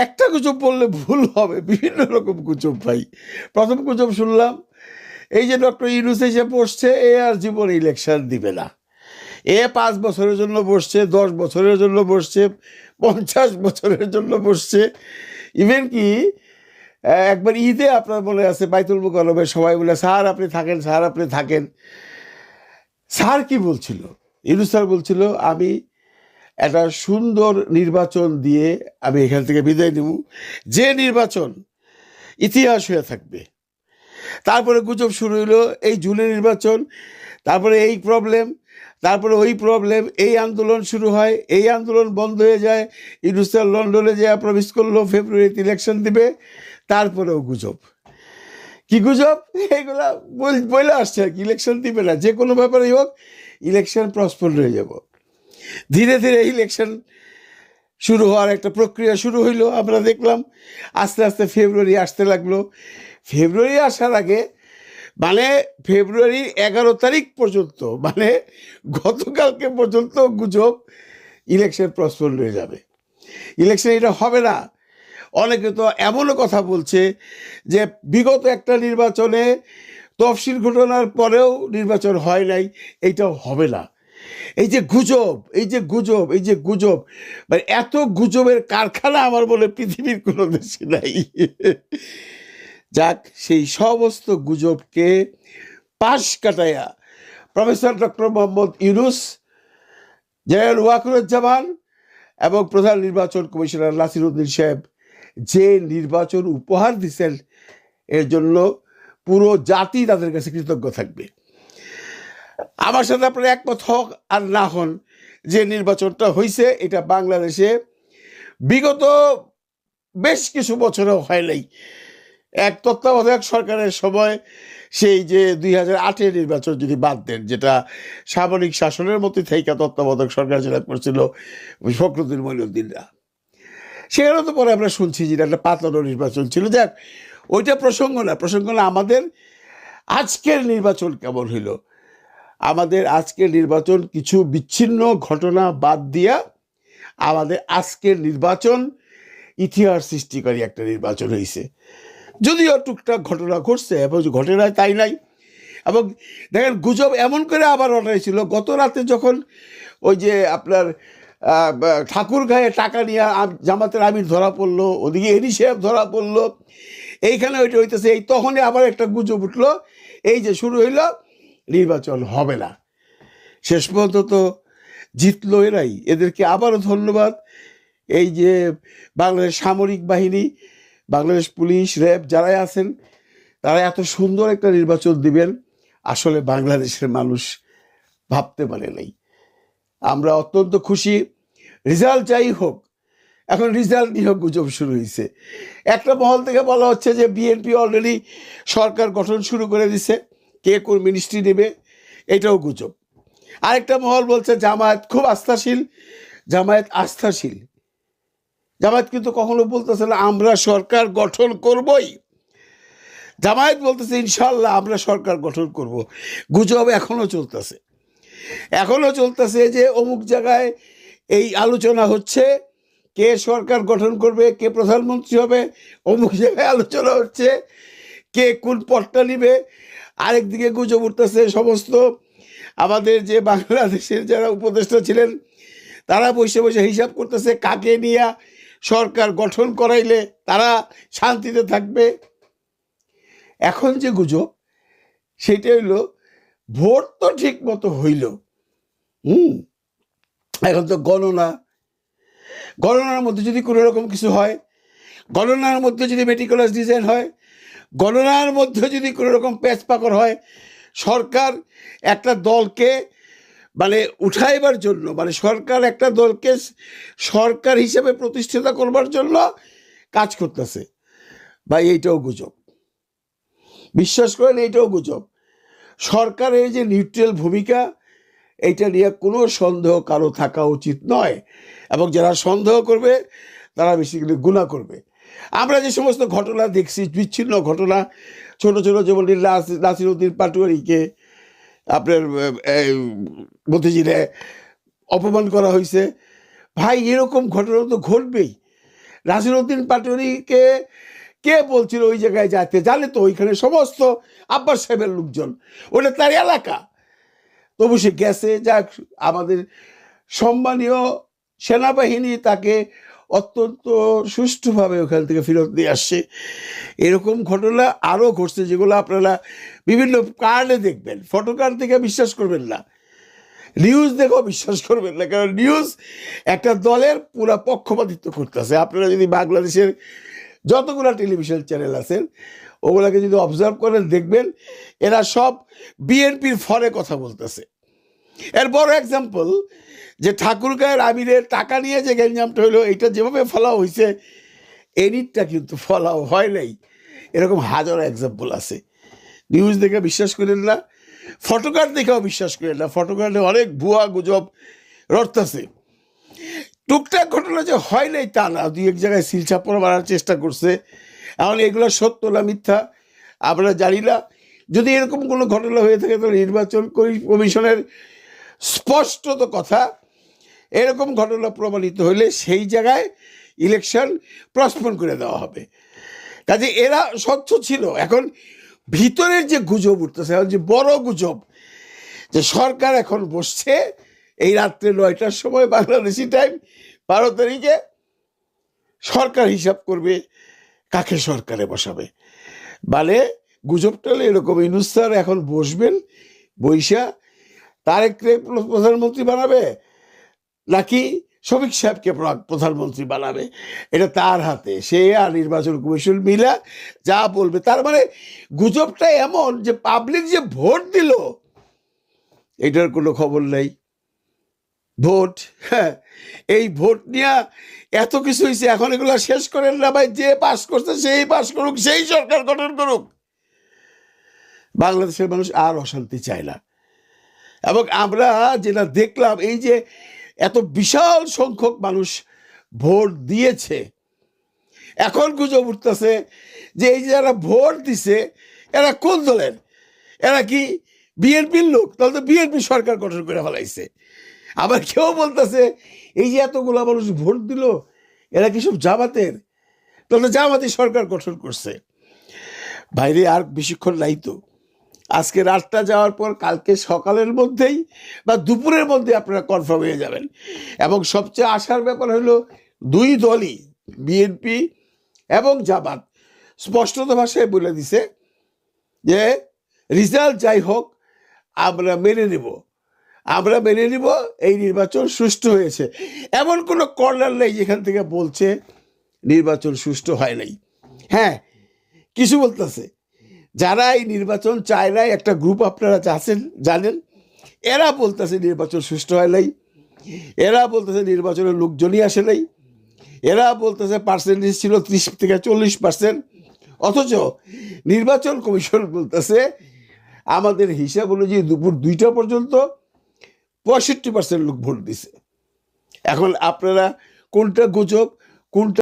একটা গুজব বললে ভুল হবে, বিভিন্ন রকম গুজব ভাই। প্রথম গুজব শুনলাম এই যে ডক্টর ইউনূস এসে বসছে, এ আর জীবনে ইলেকশন দিবে না। এ 5 বছরের জন্য বসছে, 10 বছরের জন্য বসছে, 50 বছরের জন্য বসছে। ইভেন কি একবার ঈদে আপনার মনে আছে বাইতুল মুকাররমে সবাই বলে স্যার আপনি থাকেন, স্যার আপনি থাকেন। স্যার কি বলছিল? ইউনূস স্যার বলছিল আমি একটা সুন্দর নির্বাচন দিয়ে আমি এখান থেকে বিদায় নেব, যে নির্বাচন ইতিহাস হয়ে থাকবে। তারপরে গুজব শুরু হলো এই জুনে নির্বাচন, তারপরে এই প্রবলেম, তারপরে ওই প্রবলেম, এই আন্দোলন শুরু হয়, এই আন্দোলন বন্ধ হয়ে যায়, ইউনূস স্যার লন্ডনে যে প্রমিস করলো ফেব্রুয়ারিতে ইলেকশন দিবে, তারপরেও গুজব। কি গুজব? এইগুলা বলে আসছে আর কি, ইলেকশন দিবে না, যে কোনো ব্যাপারেই হোক ইলেকশন প্রসপন্ড হয়ে যাব। ধীরে ধীরে ইলেকশন শুরু হওয়ার একটা প্রক্রিয়া শুরু হইলো, আমরা দেখলাম আস্তে আস্তে ফেব্রুয়ারি আসতে লাগলো। ফেব্রুয়ারি আসার আগে মানে ফেব্রুয়ারির 11 তারিখ পর্যন্ত, মানে গতকালকে পর্যন্ত গুজব ইলেকশন প্রসপন্ড হয়ে যাবে, ইলেকশন এটা হবে না। অনেকে তো এমনও কথা বলছে যে বিগত একটা নির্বাচনে তফসিল ঘটনার পরেও নির্বাচন হয় নাই, এইটাও হবে না। এই যে গুজব, এই যে গুজব, এই যে গুজব, মানে এত গুজবের কারখানা আমার বলে পৃথিবীর কোনো দেশে নাই। যাক, সেই সমস্ত গুজবকে পাশ কাটাইয়া professor doctor Mohammad Yunus, general Wakaruzzaman এবং প্রধান নির্বাচন কমিশনার নাসির উদ্দিন সাহেব যে নির্বাচন উপহার দিচ্ছেন, এর জন্য পুরো জাতি তাদের কাছে কৃতজ্ঞ থাকবে। আমার সাথে আপনারা একমত হোক আর না হন, যে নির্বাচনটা হয়েছে এটা বাংলাদেশে বিগত বেশ কিছু বছরেও হয় নাই। এক তত্ত্বাবধায়ক সরকারের সময়, সেই যে 2008-এর নির্বাচন যদি বাদ দেন, যেটা সামরিক শাসনের মধ্যে থেকে তত্ত্বাবধায়ক সরকার যেটা করছিল ফখরুদ্দিন মঈনুদ্দিনরা, সেখানেও তো পরে আমরা শুনছি যে একটা পাতানো নির্বাচন ছিল। যাক, ওইটা প্রসঙ্গ না, প্রসঙ্গ না আমাদের আজকের নির্বাচন কেমন হইল। আমাদের আজকের নির্বাচন কিছু বিচ্ছিন্ন ঘটনা বাদ দিয়া আমাদের আজকের নির্বাচন ইতিহাস সৃষ্টিকারী একটা নির্বাচন হয়েছে। যদিও টুকটাক ঘটনা ঘটছে এবং ঘটে নাই তাই নাই। এবং দেখেন গুজব এমন করে আবার রটাইছিল গত রাতে, যখন ওই যে আপনার ঠাকুর গায়ে টাকা নিয়ে জামাতের আমির ধরা পড়লো, ওদিকে এডি সাহেব ধরা পড়লো, এইখানে ওইটা হইতেছে, এই তখনই আবার একটা গুজব উঠলো, এই যে শুরু হইল নির্বাচন হবে না। শেষ পর্যন্ত তো জিতলো এরাই, এদেরকে আবারও ধন্যবাদ। এই যে বাংলাদেশ সামরিক বাহিনী, বাংলাদেশ পুলিশ, র্যাব যারাই আছেন, তারা এত সুন্দর একটা নির্বাচন দিবেন আসলে বাংলাদেশের মানুষ ভাবতে পারে নাই। আমরা অত্যন্ত খুশি। রেজাল্ট যাই হোক, এখন রেজাল্ট নিয়ে গুজব শুরু হয়েছে। একটা মহল থেকে বলা হচ্ছে যে বিএনপি অলরেডি সরকার গঠন শুরু করে দিছে, কে কোন মিনিস্ট্রি নেবে, এটাও গুজব। আরেকটা মহল বলছে জামায়াত খুব আস্থাশীল, জামায়াত আস্থাশীল। জামায়াত কিন্তু কখনো বলতেছে না আমরা সরকার গঠন করবই, জামায়াত বলতেছে ইনশাল্লাহ আমরা সরকার গঠন করব। গুজব এখনো চলতেছে, এখনো চলতেছে যে অমুক জায়গায় এই আলোচনা হচ্ছে, কে সরকার গঠন করবে, কে প্রধানমন্ত্রী হবে, অমুক জায়গায় আলোচনা হচ্ছে কে কোন পদটা নিবে। আরেকদিকে গুজব উঠতেছে সমস্ত আমাদের যে বাংলাদেশের যারা উপদেষ্টা ছিলেন, তারা বসে বসে হিসাব করতেছে কাকে নিয়ে সরকার গঠন করাইলে তারা শান্তিতে থাকবে। এখন যে গুজব সেটা হইল ভোট তো ঠিক মতো হইল, এখন তো গণনার মধ্যে যদি কোনো রকম কিছু হয়, গণনার মধ্যে যদি মেটিকুলাস ডিজাইন হয়, গণনার মধ্যে যদি কোনো রকম প্যাচ পাকড় হয়, সরকার একটা দলকে মানে উঠাইবার জন্য, মানে সরকার একটা দলকে সরকার হিসেবে প্রতিষ্ঠিত করবার জন্য কাজ করতেছে, বা এইটাও গুজব। বিশ্বাস করেন এইটাও গুজব। সরকারের যে নিউট্রাল ভূমিকা, এইটা নিয়ে কোনো সন্দেহ কারো থাকা উচিত নয়, এবং যারা সন্দেহ করবে তারা বেসিক্যালি গুনাহ করবে। আমরা যে সমস্ত ঘটনা দেখছি, বিচ্ছিন্ন ঘটনা, ছোট ছোট, যেমন নাসির উদ্দিন পাটোয়ারিকে আপনার মতিঝিলে অপমান করা হয়েছে, ভাই এরকম ঘটনা তো ঘটবেই। নাসিরউদ্দিন পাটোয়ারিকে কে বলছিল ওই জায়গায় যাইতে? জানে তো ওইখানে সমস্ত আব্বাস সাহেবের লোকজন, ওটা তার এলাকা। তবু সে গেছে। যাক, আমাদের সম্মানীয় সেনাবাহিনী তাকে অত্যন্ত সুষ্ঠুভাবে ওখান থেকে ফেরত দিয়ে আসছে। এরকম ঘটনা আরও ঘটছে, যেগুলো আপনারা বিভিন্ন কার্ডে দেখবেন। ফটো কার্ড দেখে বিশ্বাস করবেন না, নিউজ দেখেও বিশ্বাস করবেন না, কারণ নিউজ একটা দলের পুরা পক্ষপাতিত্ব করতেছে। আপনারা যদি বাংলাদেশের যতগুলো টেলিভিশন চ্যানেল আছেন ওগুলাকে যদি অবজার্ভ করেন, দেখবেন এরা সব বিএনপির ফরে কথা বলতেছে। এর বড় এক্সাম্পল যে ঠাকুরগাঁয়ের আমিরের টাকা নিয়ে যে গ্যাঞ্জামটা হইলো, এটা যেভাবে ফলাও হয়েছে, এডিটটা কিন্তু ফলাও হয় নাই। এরকম হাজার এক্সাম্পল আছে। নিউজ দেখে বিশ্বাস করেন না, ফটোকার্ড দেখেও বিশ্বাস করেন না। ফটোকার্ডে অনেক ভুয়া গুজব রটতেছে। টুকটাক ঘটনা যে হয় নাই তা না, দুই এক জায়গায় সিলচাপড় মারার চেষ্টা করছে। এখন এগুলো সত্য না মিথ্যা আমরা জানি না। যদি এরকম কোনো ঘটনা হয়ে থাকে তাহলে নির্বাচন কমিশনের স্পষ্টত কথা, এরকম ঘটনা প্রমাণিত হলে সেই জায়গায় ইলেকশন প্রস্পন করে দেওয়া হবে। কাজে এরা স্বচ্ছ ছিল। এখন ভিতরের যে গুজব উঠতেছে, এখন যে বড় গুজব যে সরকার এখন বসছে এই রাত্রে 9টার সময় বাংলাদেশি টাইম 12 তারিখে সরকার হিসাব করবে কাকে সরকারে বসাবে। মানে গুজবটা এরকম, ইউনূস স্যার এখন বসবেন, বৈশা তারেককে প্রধানমন্ত্রী বানাবে নাকি শফিক সাহেবকে প্রধানমন্ত্রী বানাবে, এটা তার হাতে। সে আর নির্বাচন কমিশন মিলা যা বলবে। তার মানে গুজবটা এমন যে পাবলিক যে ভোট দিল এটার কোনো খবর নেই। ভোট, হ্যাঁ, এই ভোট নিয়ে এত কিছু হয়েছে। এখন এগুলো শেষ করেন না ভাই, যে পাস করছে সেই পাস করুক, সেই সরকার গঠন করুক। বাংলাদেশের মানুষ আর অশান্তি চায় না। এবং আমরা যেটা দেখলাম, এই যে এত বিশাল সংখ্যক মানুষ ভোট দিয়েছে, এখন গুজব উঠতেছে যে এই যে যারা ভোট দিছে এরা কোন দলের, এরা কি বিএনপির লোক? তাহলে তো বিএনপি সরকার গঠন করে ফেলাইছে। আবার কেউ বলতেছে এই যে এতগুলো মানুষ ভোট দিল এরা কি সব জামাতের? তাহলে জামাতি সরকার গঠন করছে। বাইরে আর বেশিক্ষণ নাই তো, আজকে রাতটা যাওয়ার পর কালকে সকালের মধ্যেই বা দুপুরের মধ্যে আপনারা কনফার্ম হয়ে যাবেন। এবং সবচেয়ে আশার ব্যাপার হলো দুই দলই, বিএনপি এবং জামাত, স্পষ্টত ভাষায় বলে দিছে যে রেজাল্ট যাই হোক আমরা মেনে নেব, আমরা মেনে নিব, এই নির্বাচন সুষ্ঠু হয়েছে। এমন কোনো কর্নার নেই যেখান থেকে বলছে নির্বাচন সুষ্ঠু হয় নাই। হ্যাঁ, কিছু বলতেছে যারা এই নির্বাচন চায় নাই, একটা গ্রুপ আপনারা আছেন জানেন, এরা বলতেছে নির্বাচন সুষ্ঠু হয় নাই, এরা বলতেছে নির্বাচনের লোকজনই আসে নাই, এরা বলতেছে পার্সেন্টেজ ছিল 30 থেকে 40%। অথচ নির্বাচন কমিশন বলতেছে আমাদের হিসাব অনুযায়ী দুপুর 2টা পর্যন্ত 65% লোক ভোট দিছে। এখন আপনারা কোনটা গুজব কোনটা